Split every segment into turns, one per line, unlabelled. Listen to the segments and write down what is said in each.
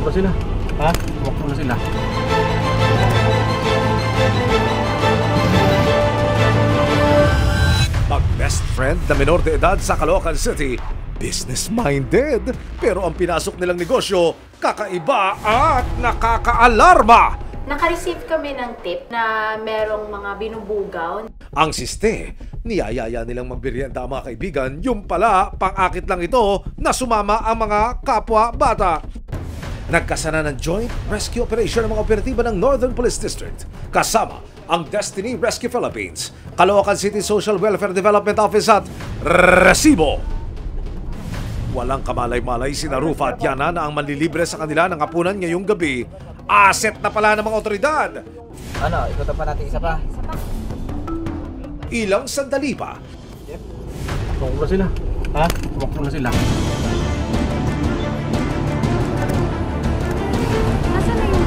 ba sila? Ha? Walk na sila.
Mag-best friend na menor de edad sa Caloocan City, business-minded. Pero ang pinasok nilang negosyo, kakaiba at nakakaalarma.
Naka-receive kami ng tip na merong mga binubugaw.
Ang siste, niyayaya nilang magbiryenda ang mga kaibigan, yung pala, pang-akit lang ito na sumama ang mga kapwa-bata. Nagkasana ng joint rescue operation ng mga operatiba ng Northern Police District. Kasama ang Destiny Rescue Philippines, Caloocan City Social Welfare Development Office at Resibo. Walang kamalay-malay sina Rufa at Yana na ang manlilibre sa kanila ng hapunan ngayong gabi. Asset na pala ng mga otoridad.
Ano, ikutan pa natin isa pa.
Ilang sandali pa.
Walk na sila. Ha? Walk na sila.
Nasaan na yung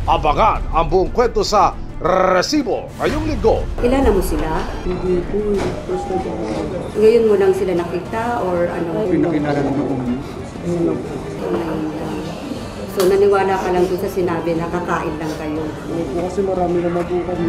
Abangan ang buong kwento sa Resibo ngayong linggo.
Kilala mo sila?
Hindi po, first time po.
Ngayon mo lang sila nakita or ano?
Pinakilala naman ko. Ayun lang po.
So naniwala ka lang doon sa sinabi na kakain lang kayo.
Kasi marami naman po kami.